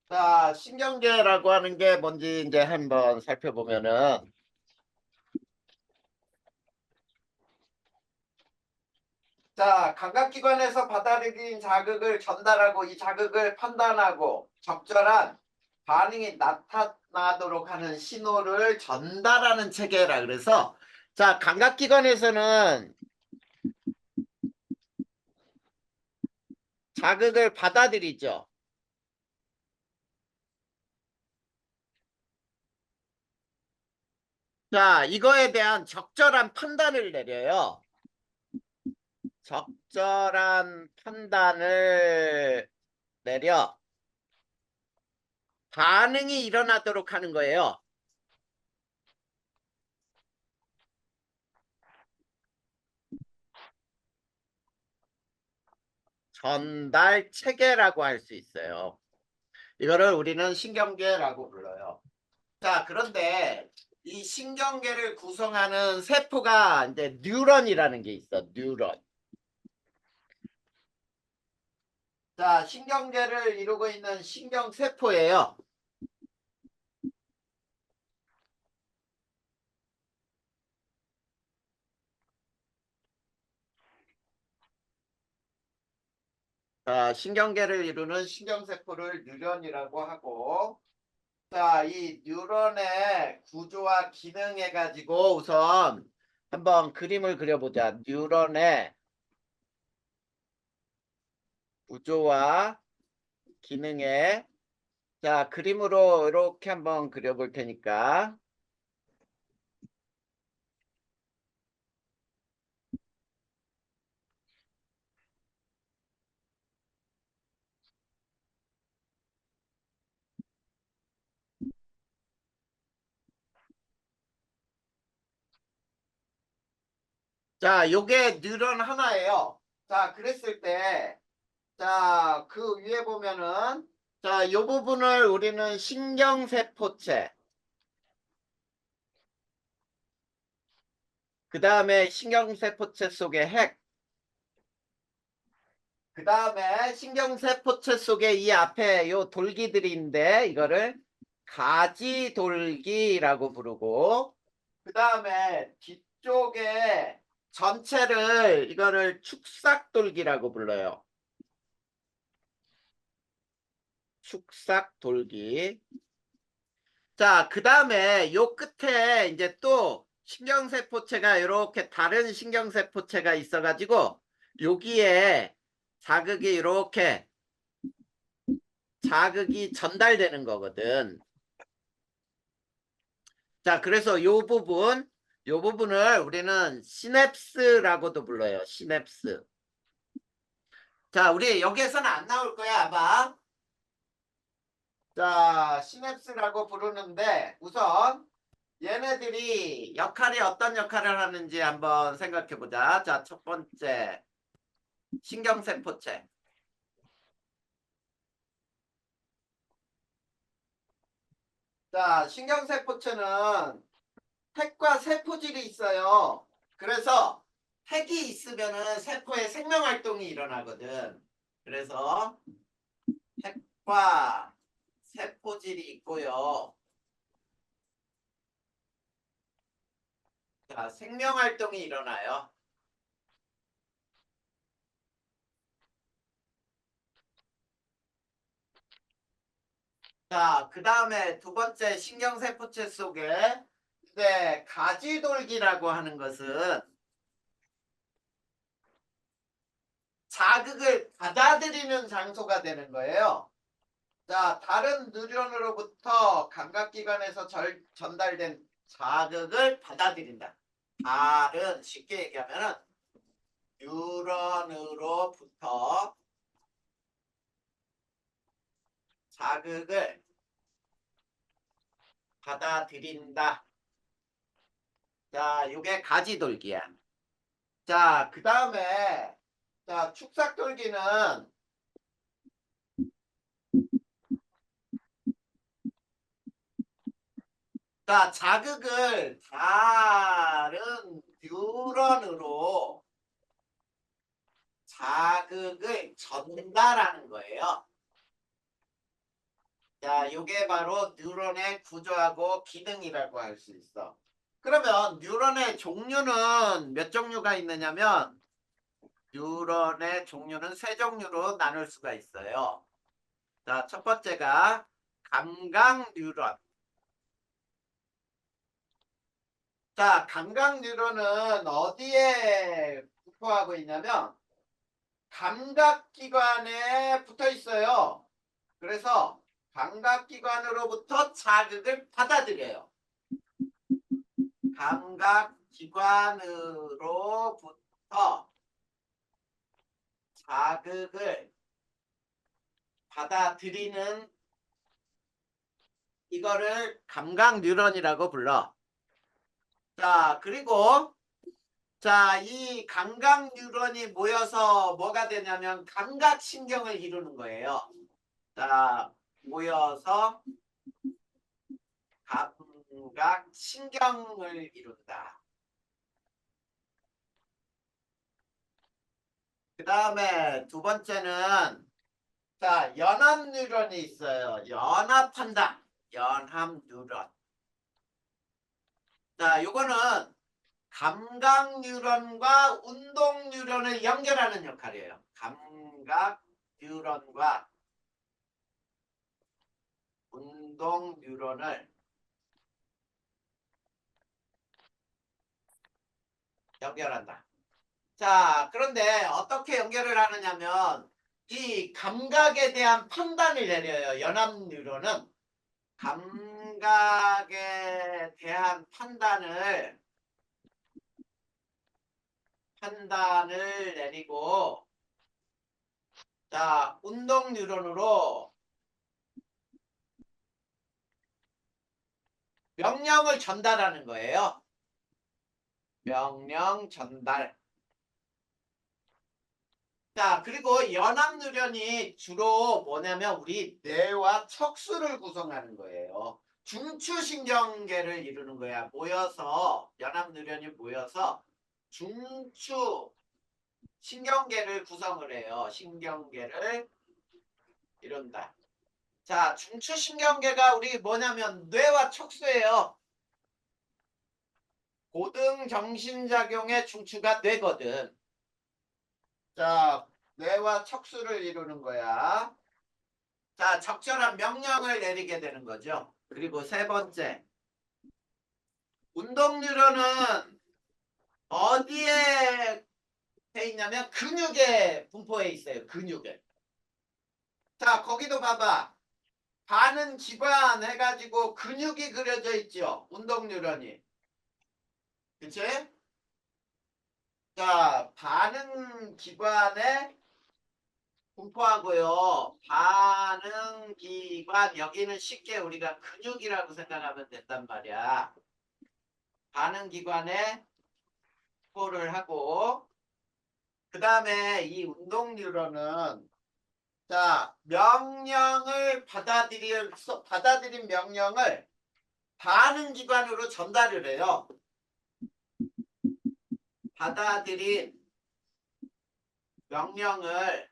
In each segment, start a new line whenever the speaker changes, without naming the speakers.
자, 신경계라고 하는 게 뭔지 이제 한번 살펴보면은, 자, 감각기관에서 받아들인 자극을 전달하고 이 자극을 판단하고 적절한 반응이 나타나도록 하는 신호를 전달하는 체계라 그래서, 자, 감각기관에서는 자극을 받아들이죠. 자, 이거에 대한 적절한 판단을 내려요. 적절한 판단을 내려 반응이 일어나도록 하는 거예요. 전달 체계라고 할 수 있어요. 이거를 우리는 신경계라고 불러요. 자, 그런데 이 신경계를 구성하는 세포가 이제 뉴런이라는 게 있어. 뉴런. 자, 신경계를 이루고 있는 신경세포예요. 자, 신경계를 이루는 신경세포를 뉴런이라고 하고, 자, 이 뉴런의 구조와 기능해 가지고 우선 한번 그림을 그려보자. 뉴런의 구조와 기능에 자, 그림으로 이렇게 한번 그려볼 테니까. 자, 요게 뉴런 하나예요. 자, 그랬을 때, 자, 그 위에 보면은, 자, 요 부분을 우리는 신경세포체, 그 다음에 신경세포체 속의 핵, 그 다음에 신경세포체 속에 이 앞에 요 돌기들인데, 이거를 가지돌기라고 부르고, 그 다음에 뒤쪽에 전체를 이거를 축삭돌기라고 불러요. 축삭돌기. 자, 그 다음에 요 끝에 이제 또 신경세포체가 이렇게 다른 신경세포체가 있어가지고 여기에 자극이 이렇게 자극이 전달되는 거거든. 자, 그래서 요 부분을 우리는 시냅스라고도 불러요. 시냅스. 자, 우리 여기에서는 안 나올 거야, 아마. 자, 시냅스라고 부르는데 우선 얘네들이 역할이 어떤 역할을 하는지 한번 생각해 보자. 자, 첫 번째 신경세포체. 자, 신경세포체는 핵과 세포질이 있어요. 그래서 핵이 있으면은 세포에 생명활동이 일어나거든. 그래서 핵과 세포질이 있고요. 자, 생명활동이 일어나요. 자, 그 다음에 두 번째 신경세포체 속에 이제 가지돌기라고 하는 것은 자극을 받아들이는 장소가 되는 거예요. 자, 다른 뉴런으로부터 감각기관에서 전달된 자극을 받아들인다. 다른 쉽게 얘기하면은 뉴런으로부터 자극을 받아들인다. 자, 이게 가지돌기야. 자, 그 다음에 자, 축삭돌기는 자, 자극을 다른 뉴런으로 자극을 전달하는 거예요. 자, 요게 바로 뉴런의 구조하고 기능이라고 할 수 있어. 그러면 뉴런의 종류는 몇 종류가 있느냐면 뉴런의 종류는 세 종류로 나눌 수가 있어요. 자, 첫 번째가 감각 뉴런. 자, 감각 뉴런은 어디에 분포하고 있냐면 감각기관에 붙어 있어요. 그래서 감각기관으로부터 자극을 받아들여요. 감각기관으로부터 자극을 받아들이는 이거를 감각 뉴런이라고 불러. 자, 그리고 자, 이 감각 뉴런이 모여서 뭐가 되냐면 감각신경을 이루는 거예요. 자, 모여서 감각신경을 이룬다. 그 다음에 두 번째는 자, 연합 뉴런이 있어요. 연합한다. 연합 뉴런. 자, 요거는 감각 뉴런과 운동 뉴런을 연결하는 역할이에요. 감각 뉴런과 운동 뉴런을 연결한다. 자, 그런데 어떻게 연결을 하느냐면 이 감각에 대한 판단을 내려요. 연합 뉴런은 감각에 대한 판단을 내리고 자, 운동 뉴런으로 명령을 전달하는 거예요. 명령 전달. 자, 그리고 연합 뉴런이 주로 뭐냐면 우리 뇌와 척수를 구성하는 거예요. 중추신경계를 이루는 거야. 모여서 연합 뉴런이 모여서 중추 신경계를 구성을 해요. 신경계를 이룬다. 자, 중추신경계가 우리 뭐냐면 뇌와 척수예요. 고등 정신작용의 중추가 뇌거든. 자, 뇌와 척수를 이루는 거야. 자, 적절한 명령을 내리게 되는 거죠. 그리고 세 번째, 운동 뉴런은 어디에 돼 있냐면 근육에 분포해 있어요. 근육에. 자, 거기도 봐봐. 반응 기관 해가지고 근육이 그려져 있죠. 운동 뉴런이. 그치? 자, 반응 기관에 분포하고요. 반응 기관 여기는 쉽게 우리가 근육이라고 생각하면 된단 말이야. 반응 기관에 분포를 하고 그 다음에 이 운동 뉴런은 자, 명령을 받아들인 명령을 반응 기관으로 전달을 해요. 받아들인 명령을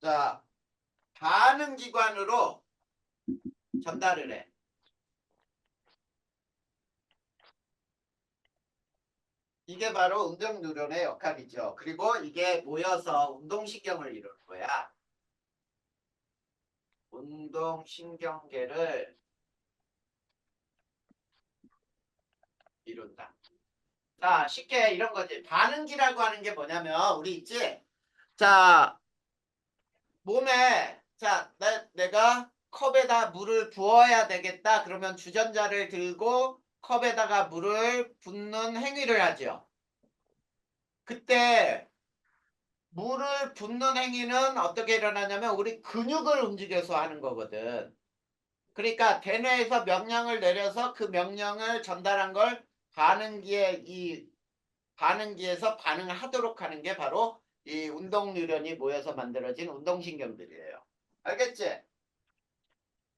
자, 반응 기관으로 전달을 해. 이게 바로 운동 뉴런의 역할이죠. 그리고 이게 모여서 운동신경을 이루는 거야. 운동신경계를 이룬다. 자, 쉽게 이런 거지. 반응기라고 하는 게 뭐냐면 우리 있지? 자, 몸에 자, 내가 컵에다 물을 부어야 되겠다. 그러면 주전자를 들고 컵에다가 물을 붓는 행위를 하죠. 그때 물을 붓는 행위는 어떻게 일어나냐면 우리 근육을 움직여서 하는 거거든. 그러니까 대뇌에서 명령을 내려서 그 명령을 전달한 걸 반응기에서 반응을 하도록 하는 게 바로 이 운동 뉴런이 모여서 만들어진 운동신경들이에요. 알겠지?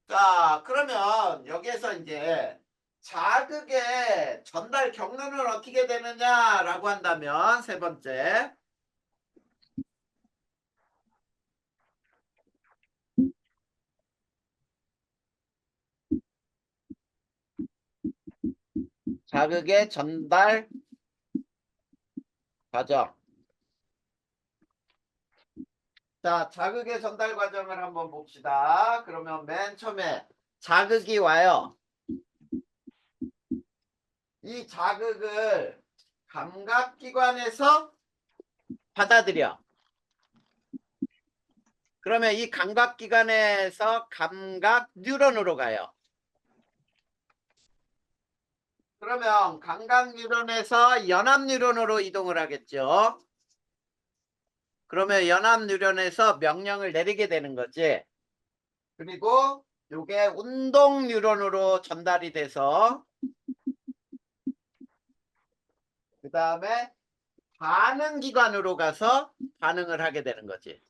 자, 그러면 여기에서 이제 자극의 전달 경로는 어떻게 되느냐라고 한다면 세 번째 자극의 전달 과정. 자, 자극의 전달 과정을 한번 봅시다. 그러면 맨 처음에 자극이 와요. 이 자극을 감각기관에서 받아들여. 그러면 이 감각기관에서 감각 뉴런으로 가요. 그러면 감각 뉴런에서 연합 뉴런으로 이동을 하겠죠. 그러면 연합 뉴런에서 명령을 내리게 되는 거지. 그리고 요게 운동 뉴런으로 전달이 돼서 그 다음에 반응 기관으로 가서 반응을 하게 되는 거지.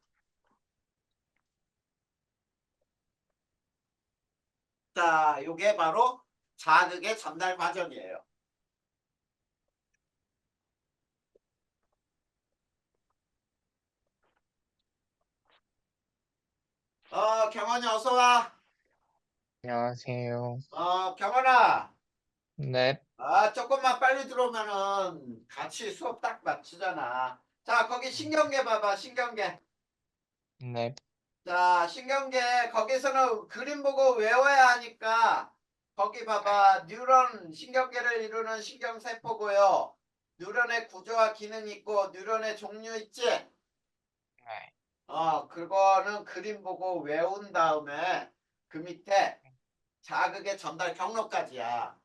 자, 요게 바로 자극의 전달 과정이에요. 경원이 어서 와.
안녕하세요.
경원아.
네,
조금만 빨리 들어오면은 같이 수업 딱 마치잖아. 자, 거기 신경계 봐봐, 신경계.
네,
자, 신경계 거기서는 그림 보고 외워야 하니까 거기 봐봐. 뉴런 신경계를 이루는 신경세포고요. 뉴런의 구조와 기능이 있고 뉴런의 종류 있지?
네,
그거는 그림 보고 외운 다음에 그 밑에 자극의 전달 경로까지야.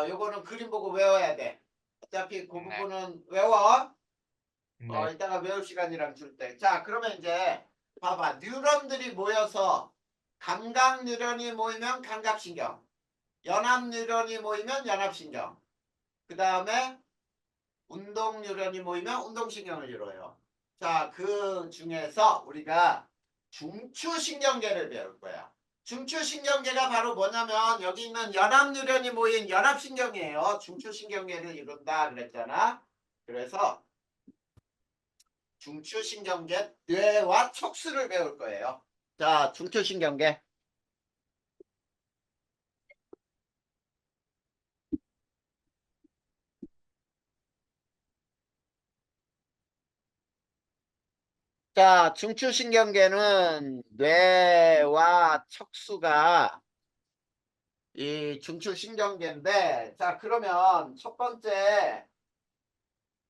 요거는 그림 보고 외워야 돼. 어차피 그
네,
부분은 외워.
네,
이따가 외울 시간이랑 줄 때. 자, 그러면 이제 봐봐. 뉴런들이 모여서 감각 뉴런이 모이면 감각신경, 연합 뉴런이 모이면 연합신경, 그 다음에 운동 뉴런이 모이면 운동신경을 이뤄요. 자, 그 중에서 우리가 중추신경계를 배울 거야. 중추신경계가 바로 뭐냐면 여기 있는 연합 뉴런이 모인 연합신경이에요. 중추신경계를 이룬다 그랬잖아. 그래서 중추신경계 뇌와 척수를 배울 거예요. 자, 중추신경계. 자, 중추신경계는 뇌와 척수가 이 중추신경계인데, 자, 그러면 첫 번째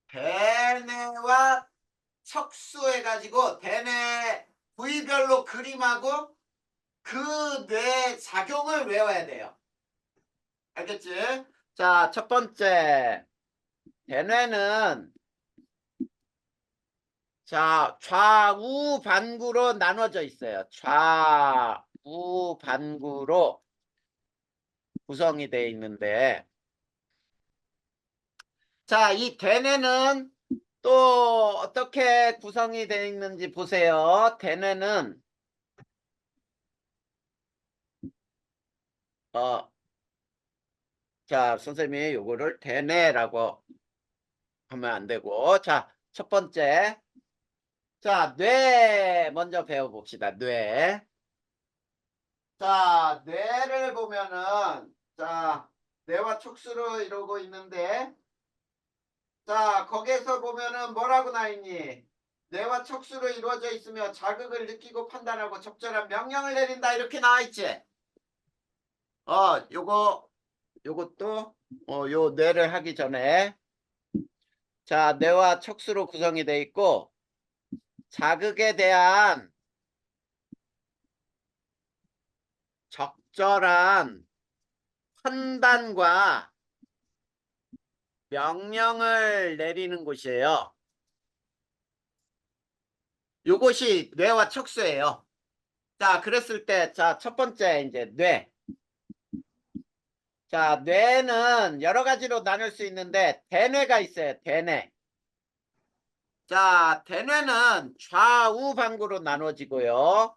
대뇌와 척수 해가지고 대뇌 부위별로 그림하고 그 뇌 작용을 외워야 돼요. 알겠지? 자, 첫 번째 대뇌는 자, 좌우 반구로 나눠져 있어요. 좌우 반구로 구성이 되어 있는데, 자, 이 대뇌는 또 어떻게 구성이 되어 있는지 보세요. 대뇌는 자, 선생님이 요거를 대뇌라고 하면 안 되고, 자, 첫 번째, 자, 뇌 먼저 배워봅시다. 뇌. 자, 뇌를 보면은 자, 뇌와 촉수로 이루고 있는데, 자, 거기에서 보면은 뭐라고 나 있니? 뇌와 척수로 이루어져 있으며 자극을 느끼고 판단하고 적절한 명령을 내린다 이렇게 나와 있지. 요것도 요 뇌를 하기 전에 자, 뇌와 척수로 구성이 돼 있고 자극에 대한 적절한 판단과 명령을 내리는 곳이에요. 요것이 뇌와 척수예요. 자, 그랬을 때, 자, 첫 번째, 이제, 뇌. 자, 뇌는 여러 가지로 나눌 수 있는데, 대뇌가 있어요, 대뇌. 자, 대뇌는 좌우 반구로 나눠지고요.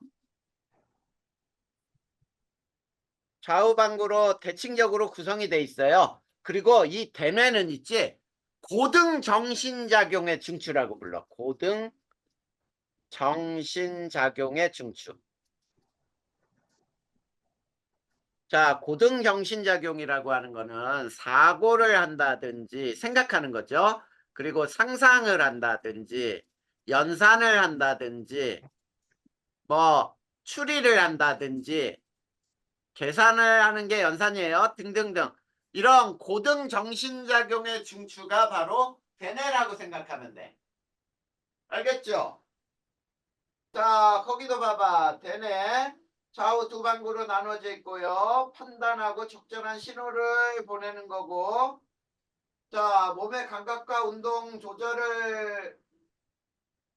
좌우 반구로 대칭적으로 구성이 돼 있어요. 그리고 이 대뇌는 있지, 고등 정신작용의 중추라고 불러. 고등 정신작용의 중추. 자, 고등정신작용이라고 하는 거는 사고를 한다든지 생각하는 거죠. 그리고 상상을 한다든지 연산을 한다든지 뭐 추리를 한다든지 계산을 하는 게 연산이에요. 등등등. 이런 고등정신작용의 중추가 바로 대뇌라고 생각하면 돼. 알겠죠? 자, 거기도 봐봐. 대뇌. 좌우 두 방구로 나눠져 있고요. 판단하고 적절한 신호를 보내는 거고. 자, 몸의 감각과 운동 조절을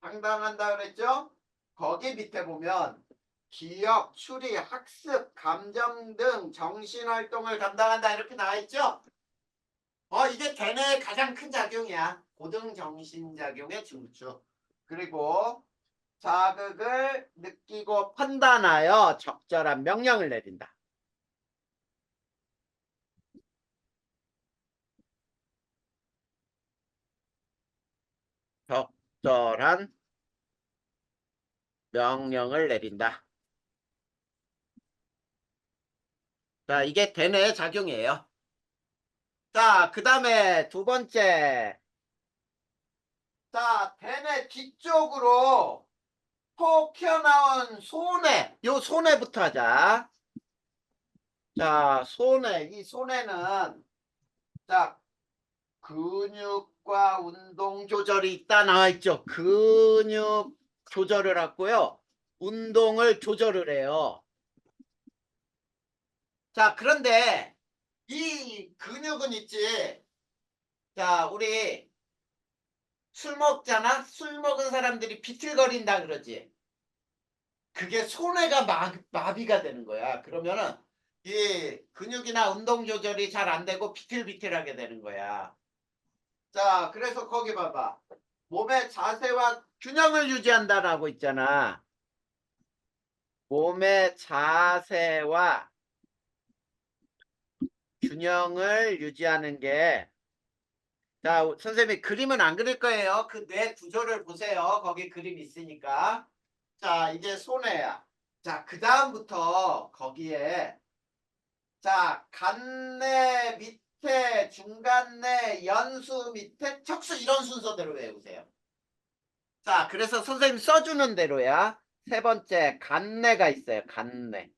담당한다 그랬죠? 거기 밑에 보면 기억, 추리, 학습, 감정 등 정신활동을 담당한다 이렇게 나와 있죠? 이게 대뇌의 가장 큰 작용이야. 고등정신작용의 중추. 그리고 자극을 느끼고 판단하여 적절한 명령을 내린다. 적절한 명령을 내린다. 자, 이게 대뇌의 작용이에요. 자, 그 다음에 두 번째. 자, 대뇌 뒤쪽으로 톡 튀어나온 소뇌. 요 소뇌부터 하자. 자, 소뇌. 이 소뇌는 자, 근육과 운동 조절이 있다 나와 있죠. 근육 조절을 하고요. 운동을 조절을 해요. 자, 그런데 이 근육은 있지. 자, 우리 술 먹잖아? 술 먹은 사람들이 비틀거린다 그러지. 그게 소뇌가 마비가 되는 거야. 그러면은 이 근육이나 운동 조절이 잘 안 되고 비틀비틀하게 되는 거야. 자, 그래서 거기 봐봐. 몸의 자세와 균형을 유지한다라고 있잖아. 몸의 자세와 균형을 유지하는 게, 자, 선생님이 그림은 안 그릴 거예요. 그 뇌 구조를 보세요. 거기 그림 있으니까. 자, 이게 소뇌야. 자, 그 다음부터 거기에, 자, 간내 밑에, 중간내, 연수 밑에, 척수 이런 순서대로 외우세요. 자, 그래서 선생님 써주는 대로야. 세 번째, 간내가 있어요. 간내.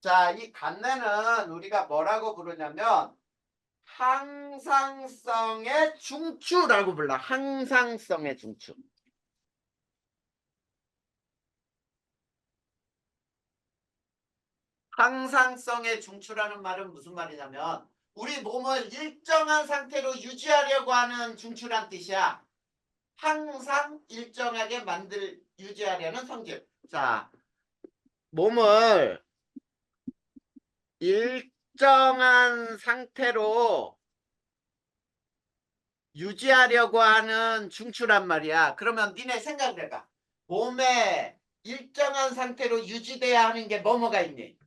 자, 이 간내는 우리가 뭐라고 부르냐면 항상성의 중추라고 불러. 항상성의 중추. 항상성의 중추라는 말은 무슨 말이냐면 우리 몸을 일정한 상태로 유지하려고 하는 중추란 뜻이야. 항상 일정하게 유지하려는 성질. 자, 몸을 일정한 상태로 유지하려고 하는 중추란 말이야. 그러면 니네 생각을 해봐. 몸에 일정한 상태로 유지돼야 하는 게 뭐가 있니?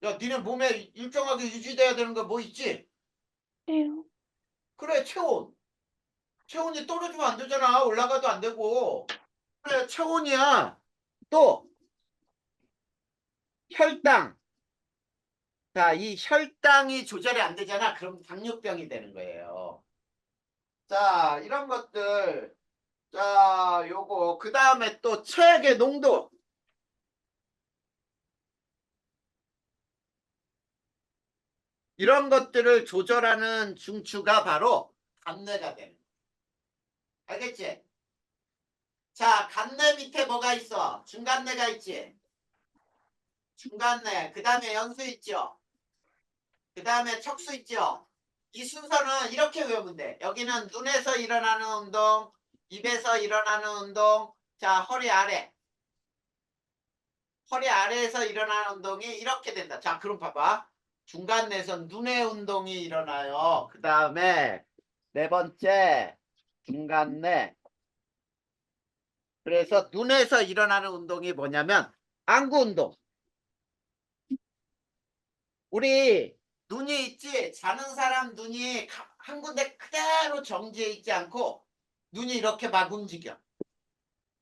야, 니네 몸에 일정하게 유지돼야 되는 거 뭐 있지?
해요.
그래, 체온. 체온이 떨어지면 안 되잖아. 올라가도 안 되고. 그래, 체온이야. 또 혈당. 자, 이 혈당이 조절이 안 되잖아. 그럼 당뇨병이 되는 거예요. 자, 이런 것들. 자, 요거. 그 다음에 또 체액의 농도. 이런 것들을 조절하는 중추가 바로 간뇌가 되는 거야. 알겠지? 자, 간뇌 밑에 뭐가 있어? 중간뇌가 있지? 중간뇌. 그 다음에 연수 있죠? 그 다음에 척수 있죠? 이 순서는 이렇게 외우면 돼. 여기는 눈에서 일어나는 운동, 입에서 일어나는 운동, 자, 허리 아래. 허리 아래에서 일어나는 운동이 이렇게 된다. 자, 그럼 봐봐. 중간뇌에서 눈의 운동이 일어나요. 그 다음에 네 번째, 중간뇌. 그래서 눈에서 일어나는 운동이 뭐냐면 안구 운동. 우리 눈이 있지? 자는 사람 눈이 한 군데 그대로 정지해 있지 않고 눈이 이렇게 막 움직여.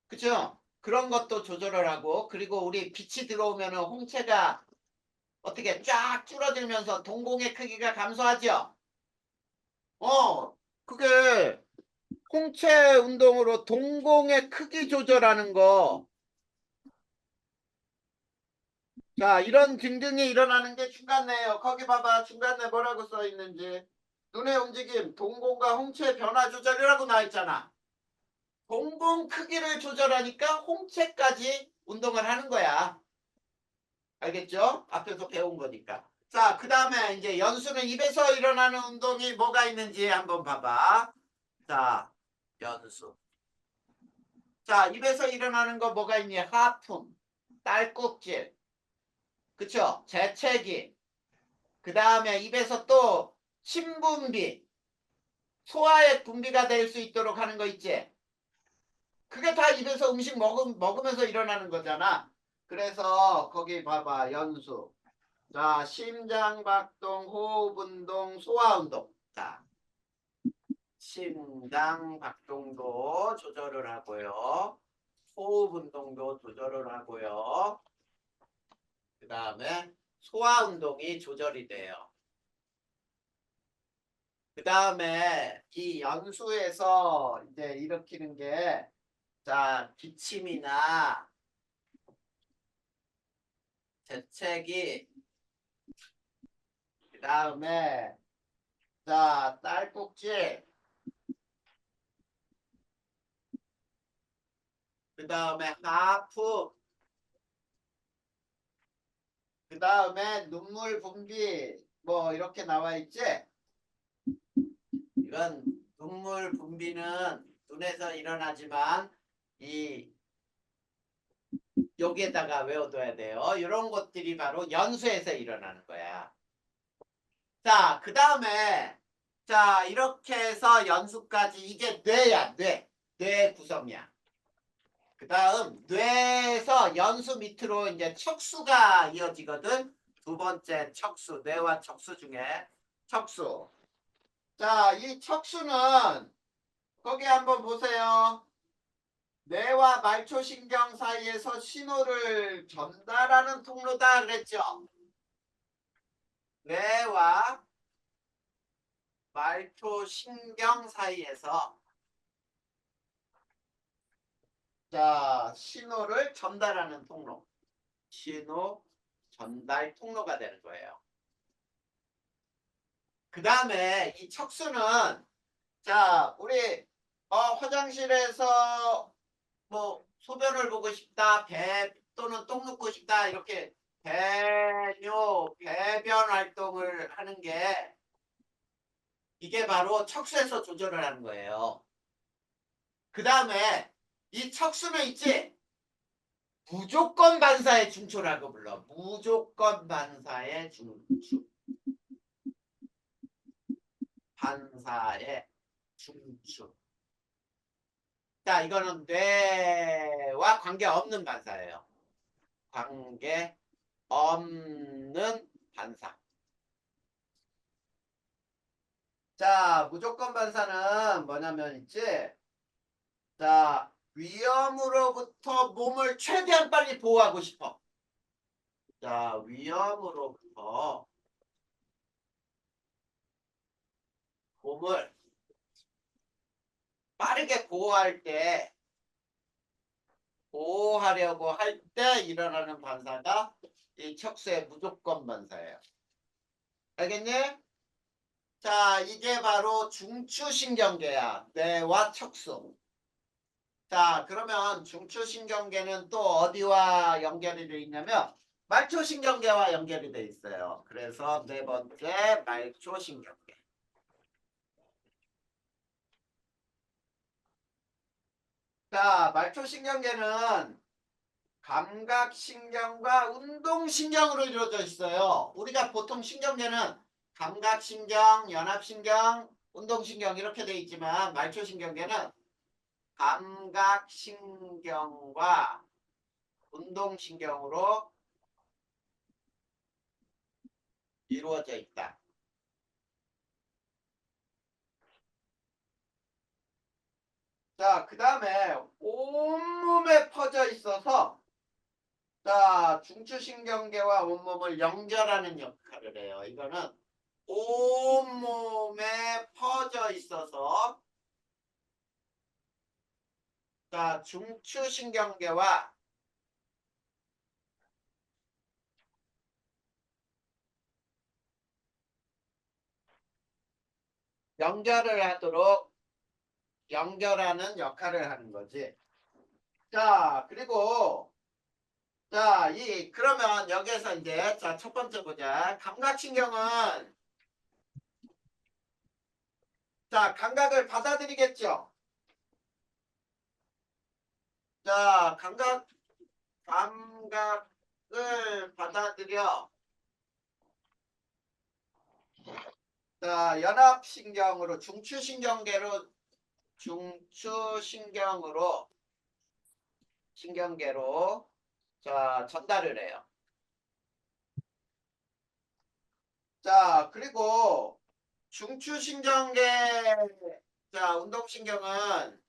그죠? 그런 것도 조절을 하고, 그리고 우리 빛이 들어오면은 홍채가 어떻게 쫙 줄어들면서 동공의 크기가 감소하죠? 그게 홍채 운동으로 동공의 크기 조절하는 거. 자, 이런 등등이 일어나는 게 중간내예요. 거기 봐봐. 중간내 뭐라고 써 있는지. 눈의 움직임, 동공과 홍채 변화 조절이라고 나와 있잖아. 동공 크기를 조절하니까 홍채까지 운동을 하는 거야. 알겠죠? 앞에서 배운 거니까. 자, 그 다음에 이제 연수는 입에서 일어나는 운동이 뭐가 있는지 한번 봐봐. 자, 연수. 자, 입에서 일어나는 거 뭐가 있니? 하품, 딸꾹질, 그쵸? 재채기. 그 다음에 입에서 또 신분비, 소화의 분비가 될 수 있도록 하는 거 있지? 그게 다 입에서 음식 먹으면서 일어나는 거잖아. 그래서 거기 봐봐. 연수. 자, 심장박동, 호흡운동, 소화운동. 자, 심장박동도 조절을 하고요. 호흡운동도 조절을 하고요. 그 다음에 소화운동이 조절이 돼요. 그 다음에 이 연수에서 이제 일으키는 게, 자, 기침이나 재채기, 그 다음에, 자, 딸꾹질, 그 다음에 하품, 그 다음에 눈물 분비, 뭐, 이렇게 나와 있지? 이건 눈물 분비는 눈에서 일어나지만, 여기에다가 외워둬야 돼요. 이런 것들이 바로 연수에서 일어나는 거야. 자, 그 다음에, 자, 이렇게 해서 연수까지, 이게 뇌야, 뇌. 뇌 구성이야. 그 다음, 뇌에서 연수 밑으로 이제 척수가 이어지거든. 두 번째 척수, 뇌와 척수 중에 척수. 자, 이 척수는, 거기 한번 보세요. 뇌와 말초신경 사이에서 신호를 전달하는 통로다 그랬죠. 뇌와 말초신경 사이에서, 자, 신호를 전달하는 통로. 신호 전달 통로가 되는 거예요. 그 다음에 이 척수는, 자, 우리 화장실에서 뭐 소변을 보고 싶다, 배 또는 똥 눕고 싶다, 이렇게 배뇨, 배변 활동을 하는 게, 이게 바로 척수에서 조절을 하는 거예요. 그 다음에 이 척수는 있지? 무조건 반사의 중초라고 불러. 무조건 반사의 중추. 반사의 중추. 자, 이거는 뇌와 관계없는 반사예요. 관계 없는 반사. 자, 무조건 반사는 뭐냐면 있지? 자, 위험으로부터 몸을 최대한 빨리 보호하고 싶어. 자, 위험으로부터 몸을 빠르게 보호하려고 할 때 일어나는 반사가 이 척수의 무조건 반사예요. 알겠니? 자, 이게 바로 중추신경계야. 뇌와 척수. 자, 그러면 중추신경계는 또 어디와 연결이 되어 있냐면 말초신경계와 연결이 되어 있어요. 그래서 네 번째 말초신경계. 자, 말초신경계는 감각신경과 운동신경으로 이루어져 있어요. 우리가 보통 신경계는 감각신경, 연합신경, 운동신경 이렇게 되어 있지만 말초신경계는 감각신경과 운동신경으로 이루어져 있다. 자, 그 다음에 온몸에 퍼져 있어서 자, 중추신경계와 온몸을 연결하는 역할을 해요. 이거는 온몸에 퍼져 있어서 자, 중추신경계와 연결을 하도록 연결하는 역할을 하는 거지. 자, 그리고 자, 그러면 여기에서 이제 자, 첫 번째 보자. 감각신경은 자, 감각을 받아들이겠죠. 자, 감각을 받아들여. 자, 연합신경으로 중추신경으로 신경계로 자, 전달을 해요. 자, 그리고 중추신경계 자, 운동신경은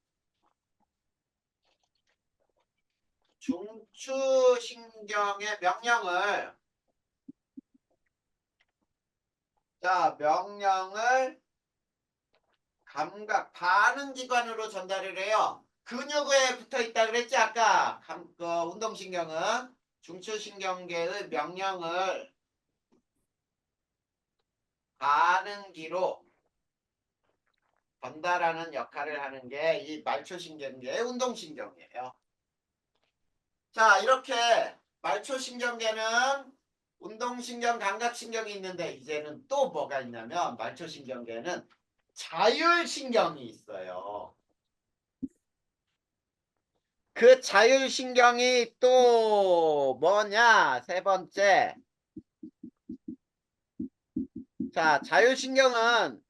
중추신경의 명령을 감각 반응기관으로 전달을 해요. 근육에 붙어 있다 그랬지 아까 운동신경은 중추신경계의 명령을 반응기로 전달하는 역할을 하는 게 이 말초신경계의 운동신경이에요. 자, 이렇게 말초신경계는 운동신경, 감각신경이 있는데 이제는 또 뭐가 있냐면 말초신경계는 자율신경이 있어요. 그 자율신경이 또 뭐냐? 세 번째. 자, 자율신경은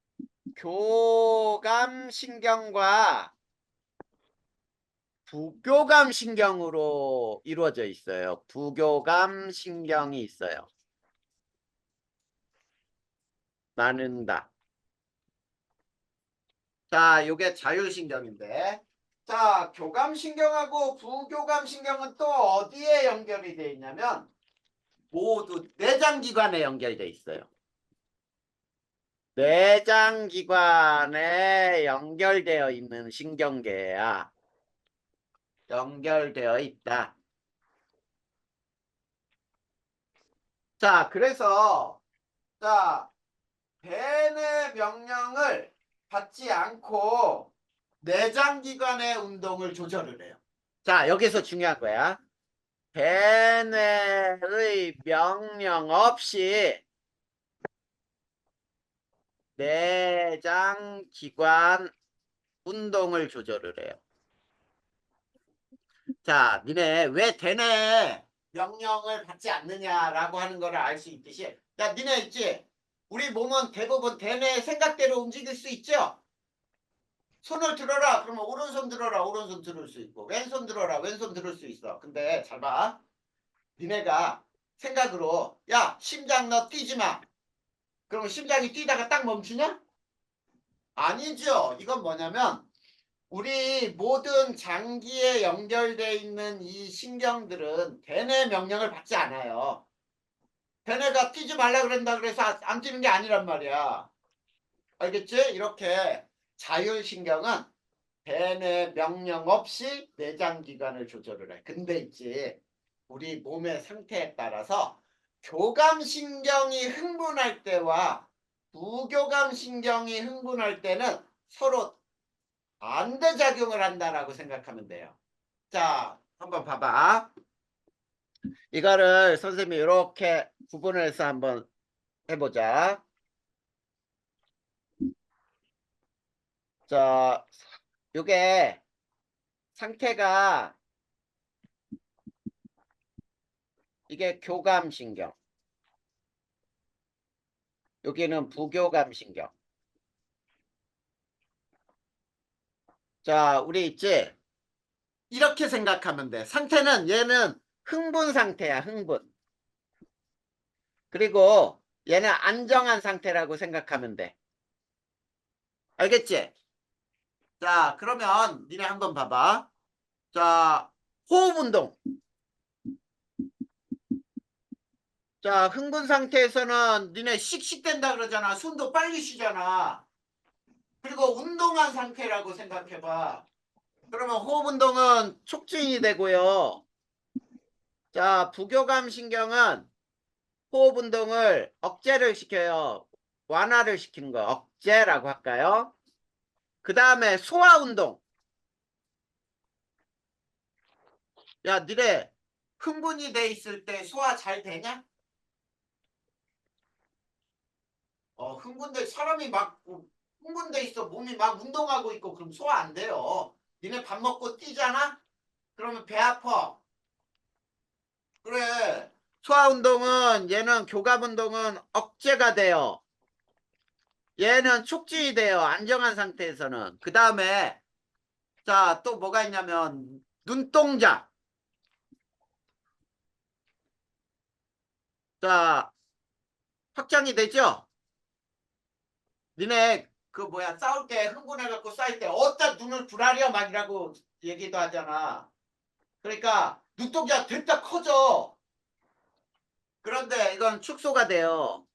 교감신경과 부교감신경으로 이루어져 있어요. 부교감신경이 있어요. 나눈다. 자, 요게 자율신경인데. 자, 교감신경하고 부교감신경은 또 어디에 연결이 되어 있냐면 모두 내장기관에 연결되어 있어요. 내장기관에 연결되어 있는 신경계야. 연결되어 있다. 자, 그래서 자, 벤의 명령을 받지 않고 내장기관의 운동을 조절을 해요. 자, 여기서 중요한 거야. 벤의 명령 없이 내장기관 운동을 조절을 해요. 자, 니네 왜 대뇌 명령을 받지 않느냐라고 하는 거를 알 수 있듯이 야, 니네 있지? 우리 몸은 대부분 대뇌 생각대로 움직일 수 있죠? 손을 들어라. 그러면 오른손 들어라. 오른손 들을 수 있고 왼손 들어라. 왼손 들을 수 있어. 근데 잘 봐. 니네가 생각으로 야, 심장 너 뛰지 마. 그러면 심장이 뛰다가 딱 멈추냐? 아니죠. 이건 뭐냐면 우리 모든 장기에 연결되어 있는 이 신경들은 대뇌 명령을 받지 않아요. 대뇌가 뛰지 말라 그런다 그래서 안 뛰는 게 아니란 말이야. 알겠지? 이렇게 자율신경은 대뇌 명령 없이 내장기관을 조절을 해. 근데 있지, 우리 몸의 상태에 따라서 교감신경이 흥분할 때와 부교감신경이 흥분할 때는 서로 반대작용을 한다라고 생각하면 돼요. 자, 한번 봐봐. 이거를 선생님이 이렇게 구분을 해서 한번 해보자. 자, 요게 상태가 이게 교감신경. 여기는 부교감신경. 자, 우리 있지? 이렇게 생각하면 돼. 상태는 얘는 흥분 상태야, 흥분. 그리고 얘는 안정한 상태라고 생각하면 돼. 알겠지? 자, 그러면 니네 한번 봐봐. 자, 호흡 운동. 자, 흥분 상태에서는 니네 씩씩댄다 그러잖아. 숨도 빨리 쉬잖아. 그리고 운동한 상태라고 생각해봐. 그러면 호흡 운동은 촉진이 되고요. 자, 부교감 신경은 호흡 운동을 억제를 시켜요. 완화를 시키는 거 억제라고 할까요? 그 다음에 소화 운동. 야, 니네 흥분이 돼 있을 때 소화 잘 되냐? 흥분돼 사람이 막 흥분돼 있어. 몸이 막 운동하고 있고 그럼 소화 안 돼요. 니네 밥 먹고 뛰잖아? 그러면 배 아파. 그래. 소화 운동은 얘는 교감 운동은 억제가 돼요. 얘는 촉진이 돼요. 안정한 상태에서는. 그 다음에 자, 또 뭐가 있냐면 눈동자. 자, 확장이 되죠? 니네 그 뭐야 싸울 때 흥분해갖고 싸울 때 어디다 눈을 부라려 막 이라고 얘기도 하잖아. 그러니까 눈동자 됐다 커져. 그런데 이건 축소가 돼요.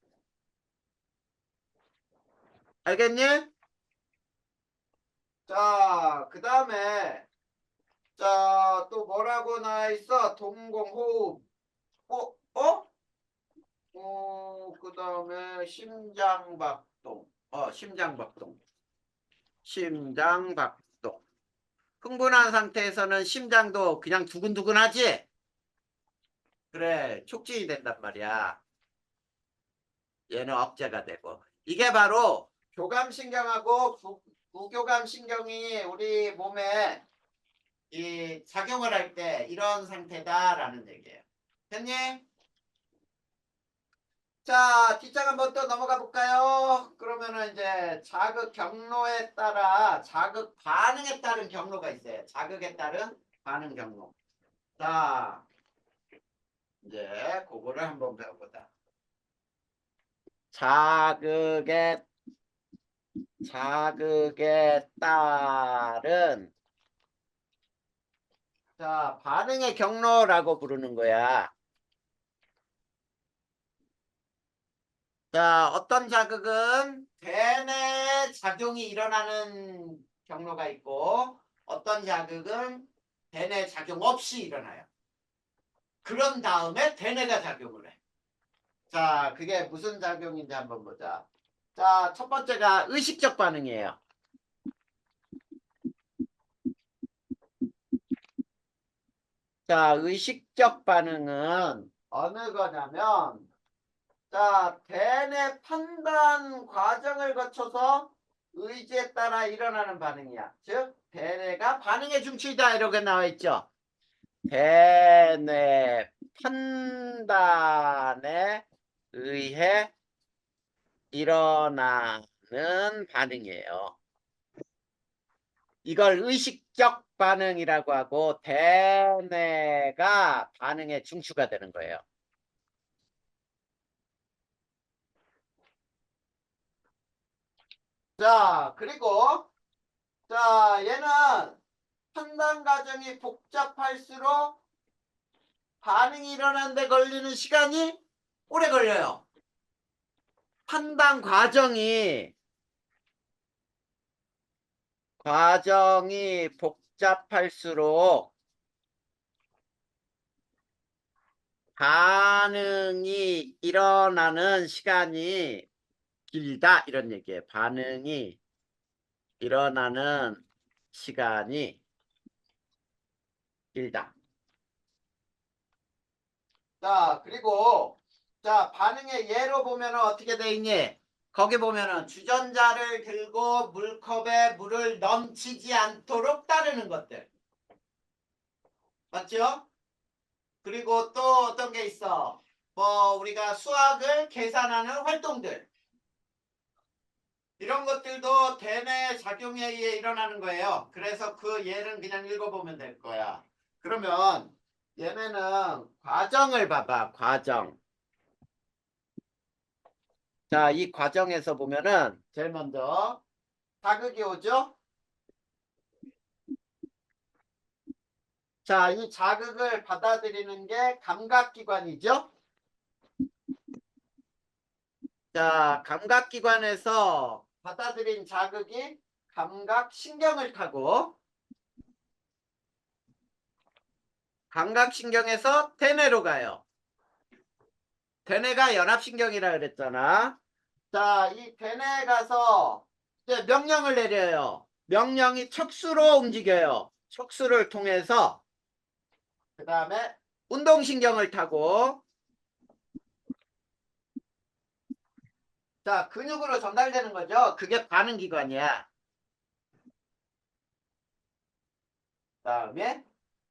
알겠니? 자, 그 다음에 자, 또 뭐라고 나와 있어? 동공호흡. 어? 어? 그 다음에 심장박동. 심장박동. 심장박동. 흥분한 상태에서는 심장도 그냥 두근두근하지? 그래, 촉진이 된단 말이야. 얘는 억제가 되고. 이게 바로 교감신경하고 부교감신경이 우리 몸에 이 작용을 할 때 이런 상태다라는 얘기예요. 됐니? 자, 뒷장 한번 또 넘어가 볼까요? 그러면은 이제 자극 경로에 따라 자극 반응에 따른 경로가 있어요. 자극에 따른 반응 경로. 자, 이제 그거를 한번 배워보자. 자극에 따른 자, 반응의 경로라고 부르는 거야. 자, 어떤 자극은 대뇌 작용이 일어나는 경로가 있고 어떤 자극은 대뇌 작용 없이 일어나요. 그런 다음에 대뇌가 작용을 해. 자, 그게 무슨 작용인지 한번 보자. 자, 첫 번째가 의식적 반응이에요. 자, 의식적 반응은 어느 거냐면 자, 대뇌 판단 과정을 거쳐서 의지에 따라 일어나는 반응이야. 즉, 대뇌가 반응의 중추이다 이렇게 나와 있죠. 대뇌 판단에 의해 일어나는 반응이에요. 이걸 의식적 반응이라고 하고 대뇌가 반응의 중추가 되는 거예요. 자, 그리고 자, 얘는 판단 과정이 복잡할수록 반응이 일어나는데 걸리는 시간이 오래 걸려요. 판단 과정이 복잡할수록 반응이 일어나는 시간이 길다 이런 얘기예요. 반응이 일어나는 시간이 길다. 자, 그리고 자, 반응의 예로 보면 어떻게 돼 있니? 거기 보면은 주전자를 들고 물컵에 물을 넘치지 않도록 따르는 것들. 맞죠? 그리고 또 어떤 게 있어? 뭐 우리가 수학을 계산하는 활동들. 이런 것들도 대뇌 작용에 의해 일어나는 거예요. 그래서 그 예는 그냥 읽어보면 될 거야. 그러면 얘네는 과정을 봐봐. 과정. 자, 이 과정에서 보면은 제일 먼저 자극이 오죠? 자, 이 자극을 받아들이는 게 감각기관이죠. 자, 감각기관에서 받아들인 자극이 감각신경을 타고 감각신경에서 대뇌로 가요. 대뇌가 연합신경이라 그랬잖아. 자, 이 대뇌에 가서 이제 명령을 내려요. 명령이 척수로 움직여요. 척수를 통해서 그 다음에 운동신경을 타고 자, 근육으로 전달되는 거죠. 그게 반응기관이야. 그다음에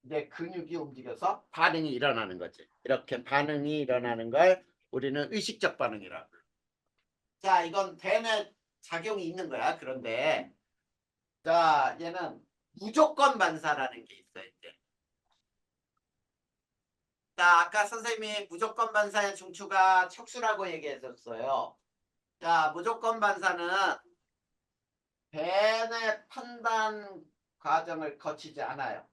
이제 근육이 움직여서 반응이 일어나는 거지. 이렇게 반응이 일어나는 걸 우리는 의식적 반응이라고. 자, 이건 대뇌 작용이 있는 거야. 그런데 자, 얘는 무조건 반사라는 게 있어 이제. 자, 아까 선생님이 무조건 반사의 중추가 척수라고 얘기했었어요. 자, 무조건 반사는 대뇌 판단 과정을 거치지 않아요.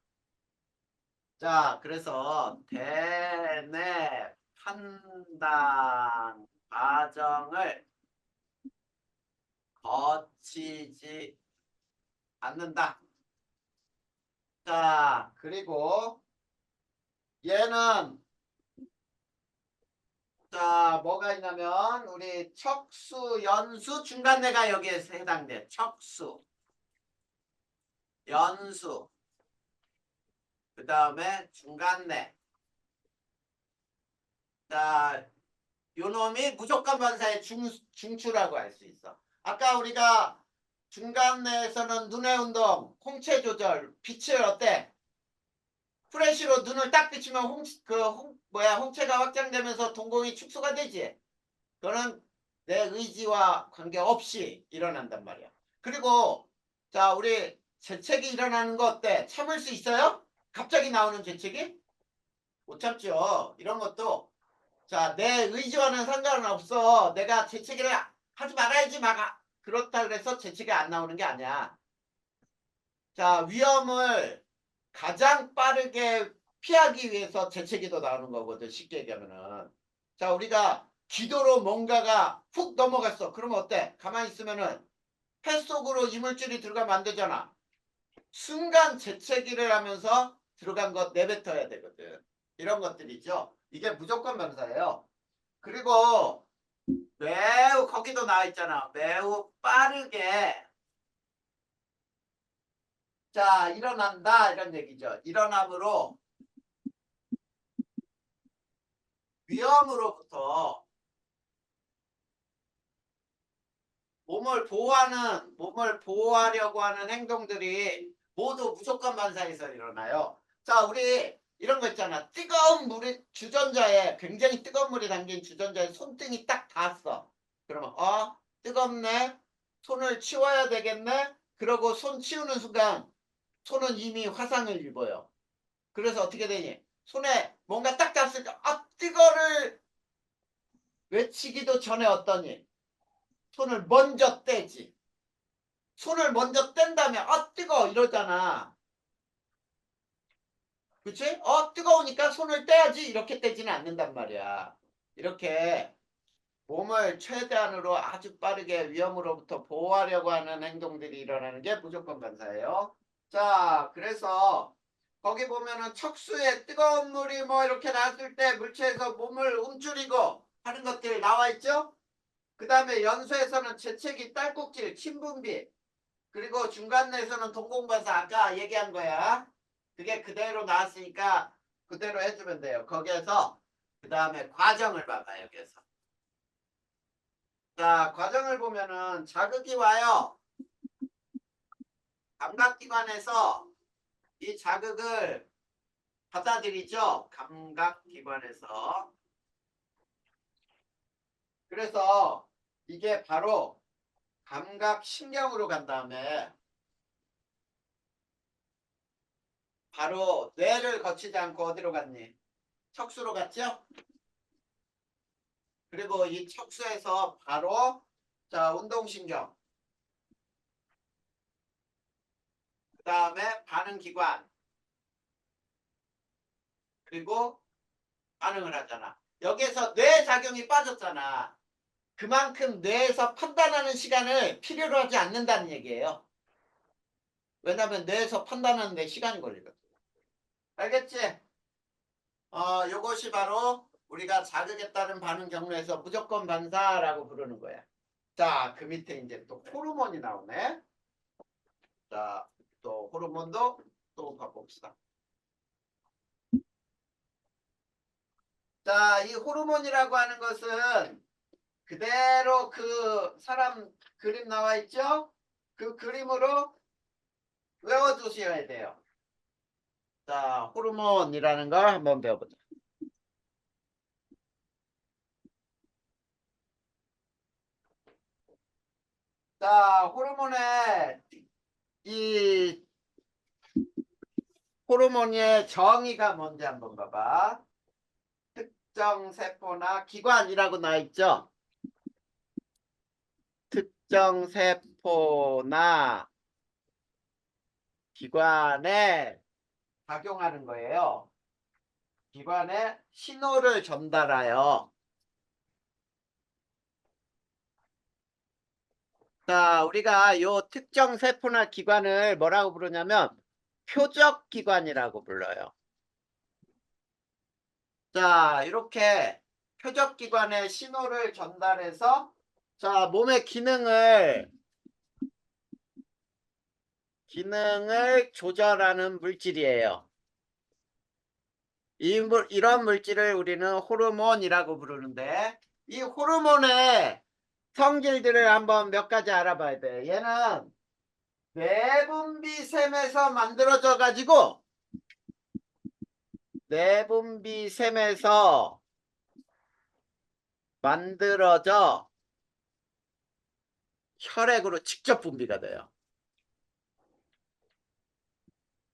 자, 그래서 대뇌 판단 과정을 거치지 않는다. 자, 그리고 얘는 자, 뭐가 있냐면 우리 척수, 연수, 중간뇌가 여기에 해당돼. 척수, 연수, 그 다음에 중간뇌. 자, 요놈이 무조건 반사의 중추라고 할 수 있어. 아까 우리가 중간뇌에서는 눈의 운동, 홍채 조절, 빛을 어때? 프레쉬로 눈을 딱 비추면 홍채가 확장되면서 동공이 축소가 되지. 그거는 내 의지와 관계없이 일어난단 말이야. 그리고 자, 우리 재채기 일어나는 거 어때? 참을 수 있어요? 갑자기 나오는 재채기? 못 참죠. 이런 것도 자, 내 의지와는 상관은 없어. 내가 재채기를 하지 말아야지 막아. 그렇다 그래서 재채기 안 나오는 게 아니야. 자, 위험을 가장 빠르게 피하기 위해서 재채기도 나오는 거거든. 쉽게 얘기하면은. 자, 우리가 기도로 뭔가가 훅 넘어갔어. 그러면 어때? 가만히 있으면은 폐 속으로 이물질이 들어가면 안 되잖아. 순간 재채기를 하면서 들어간 것 내뱉어야 되거든. 이런 것들이죠. 이게 무조건 명사예요. 그리고 매우 거기도 나와 있잖아. 매우 빠르게 자 일어난다 이런 얘기죠. 일어남으로 위험으로부터 몸을 보호하려고 하는 행동들이 모두 무조건 반사에서 일어나요. 자, 우리 이런 거 있잖아. 뜨거운 물이 주전자에 굉장히 뜨거운 물이 담긴 주전자에 손등이 딱 닿았어. 그러면 뜨겁네. 손을 치워야 되겠네. 그러고 손 치우는 순간 손은 이미 화상을 입어요. 그래서 어떻게 되니? 손에 뭔가 딱 닿았을 때 뜨거를 외치기도 전에 어떠니? 손을 먼저 떼지. 손을 먼저 뗀 다음에 뜨거 이러잖아. 그치? 뜨거우니까 손을 떼야지 이렇게 떼지는 않는단 말이야. 이렇게 몸을 최대한으로 아주 빠르게 위험으로부터 보호하려고 하는 행동들이 일어나는 게 무조건 반사예요. 자, 그래서 거기 보면은 척수에 뜨거운 물이 뭐 이렇게 나왔을 때 물체에서 몸을 움츠리고 하는 것들 나와 있죠? 그 다음에 연수에서는 재채기, 딸꾹질, 침분비, 그리고 중간에서는 동공반사 아까 얘기한 거야. 그게 그대로 나왔으니까 그대로 해주면 돼요. 거기에서 그 다음에 과정을 봐봐 여기에서. 자, 과정을 보면은 자극이 와요. 감각기관에서 이 자극을 받아들이죠. 감각기관에서. 그래서 이게 바로 감각신경으로 간 다음에 바로 뇌를 거치지 않고 어디로 갔니? 척수로 갔죠? 그리고 이 척수에서 바로 자 운동신경 그 다음에 반응기관 그리고 반응을 하잖아. 여기에서 뇌 작용이 빠졌잖아. 그만큼 뇌에서 판단하는 시간을 필요로 하지 않는다는 얘기예요. 왜냐하면 뇌에서 판단하는데 시간이 걸리거든. 알겠지? 요것이 바로 우리가 자극에 따른 반응 경로에서 무조건 반사라고 부르는 거야. 자, 그 밑에 이제 또 호르몬이 나오네. 자, 또 호르몬도 또 바꿔봅시다. 자, 이 호르몬이라고 하는 것은 그대로 그 사람 그림 나와 있죠? 그 그림으로 외워두셔야 돼요. 자, 호르몬이라는 걸 한번 배워보자. 자, 이 호르몬의 정의가 뭔지 한번 봐봐. 특정 세포나 기관이라고 나와 있죠? 특정 세포나 기관에 작용하는 거예요. 기관에 신호를 전달하여. 자, 우리가 요 특정 세포나 기관을 뭐라고 부르냐면 표적 기관이라고 불러요. 자, 이렇게 표적 기관에 신호를 전달해서 자, 몸의 기능을 조절하는 물질이에요. 이런 물질을 우리는 호르몬이라고 부르는데 이 호르몬의 성질들을 한번 몇 가지 알아봐야 돼. 얘는 내분비샘에서 만들어져 가지고 내분비샘에서 만들어져 혈액으로 직접 분비가 돼요.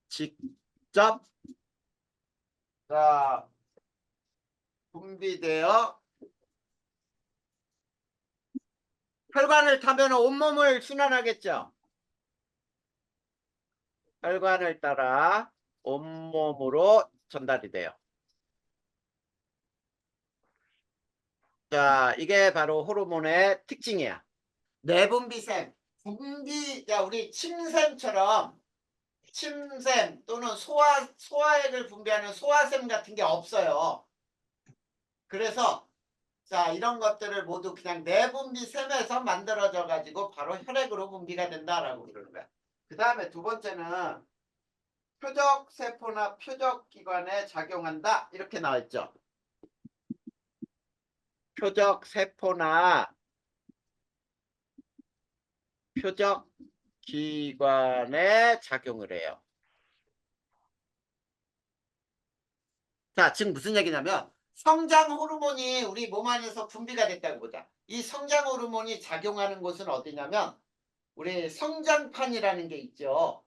직접 자, 분비되어 혈관을 타면 온몸을 순환하겠죠. 혈관을 따라 온몸으로 전달이 돼요. 자, 이게 바로 호르몬의 특징이야. 내분비샘, 야, 우리 침샘 또는 소화액을 분비하는 소화샘 같은 게 없어요. 그래서 자, 이런 것들을 모두 그냥 내분비샘에서 만들어져 가지고 바로 혈액으로 분비가 된다라고 그러는 거야. 그 다음에 두 번째는 표적 세포나 표적 기관에 작용한다 이렇게 나와 있죠. 표적 세포나 표적 기관에 작용을 해요. 자, 지금 무슨 얘기냐면 성장 호르몬이 우리 몸 안에서 분비가 됐다고 보자. 이 성장 호르몬이 작용하는 곳은 어디냐면 우리 성장판이라는 게 있죠.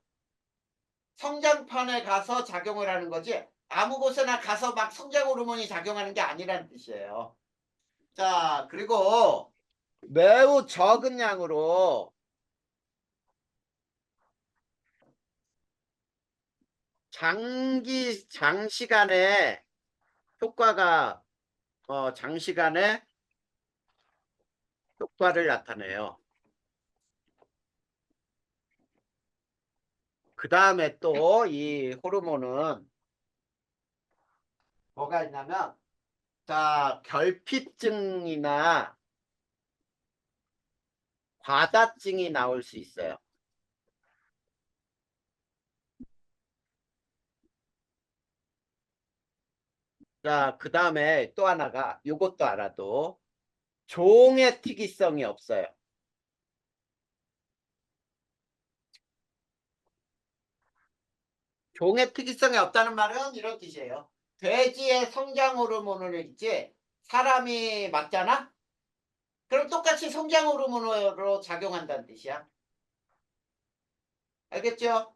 성장판에 가서 작용을 하는 거지 아무 곳에나 가서 막 성장 호르몬이 작용하는 게 아니라는 뜻이에요. 자, 그리고 매우 적은 양으로 장시간에 효과가 장시간에 효과를 나타내요. 그 다음에 또 이 호르몬은 뭐가 있냐면 자, 결핍증이나 과다증이 나올 수 있어요. 자, 그 다음에 또 하나가 요것도 알아도 종의 특이성이 없어요. 종의 특이성이 없다는 말은 이런 뜻이에요. 돼지의 성장 호르몬을 있지 사람이 맞잖아? 그럼 똑같이 성장 호르몬으로 작용한다는 뜻이야. 알겠죠?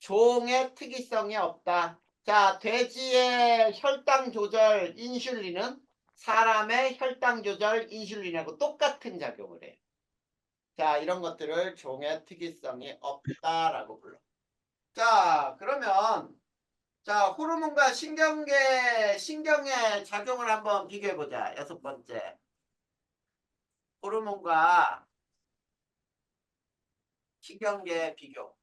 종의 특이성이 없다. 자, 돼지의 혈당 조절 인슐린은 사람의 혈당 조절 인슐린하고 똑같은 작용을 해요. 자, 이런 것들을 종의 특이성이 없다라고 불러. 자, 그러면 자, 호르몬과 신경의 작용을 한번 비교해 보자. 6번째. 호르몬과 신경계 비교.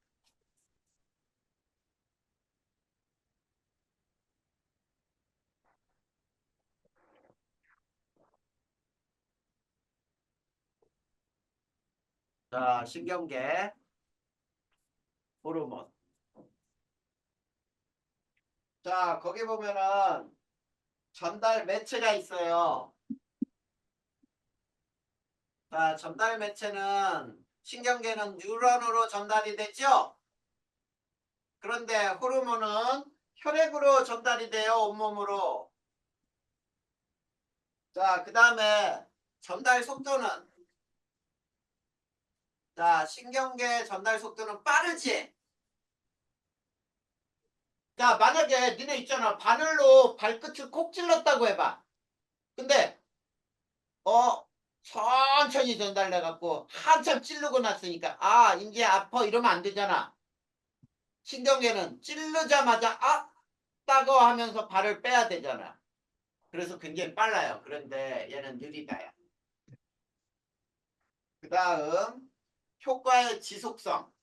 자, 신경계 호르몬. 자, 거기 보면은 전달 매체가 있어요. 자, 전달 매체는 신경계는 뉴런으로 전달이 되죠? 그런데 호르몬은 혈액으로 전달이 돼요, 온몸으로. 자, 그 다음에 전달 속도는, 자, 신경계 전달 속도는 빠르지? 자, 만약에 니네 있잖아. 바늘로 발끝을 콕 찔렀다고 해봐. 근데, 천천히 전달돼갖고 한참 찌르고 났으니까, 아, 이제 아파. 이러면 안 되잖아. 신경계는 찌르자마자, 아, 따가워 하면서 발을 빼야 되잖아. 그래서 굉장히 빨라요. 그런데 얘는 느리다요. 그 다음, 효과의 지속성.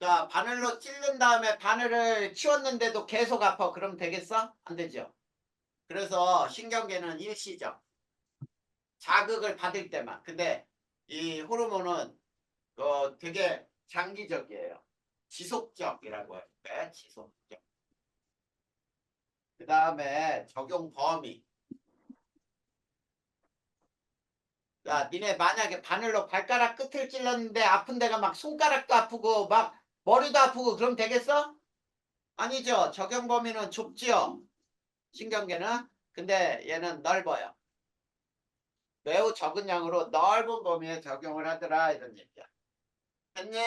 자, 바늘로 찌른 다음에 바늘을 치웠는데도 계속 아파. 그럼 되겠어? 안 되죠. 그래서 신경계는 일시적. 자극을 받을 때만. 근데 이 호르몬은 되게 장기적이에요. 지속적이라고 할때 지속적. 그 다음에 적용 범위. 야, 니네 만약에 바늘로 발가락 끝을 찔렀는데 아픈 데가 막 손가락도 아프고 막 머리도 아프고 그럼 되겠어? 아니죠. 적용 범위는 좁지요. 신경계는. 근데 얘는 넓어요. 매우 적은 양으로 넓은 범위에 적용을 하더라 이런 얘기야. 됐니?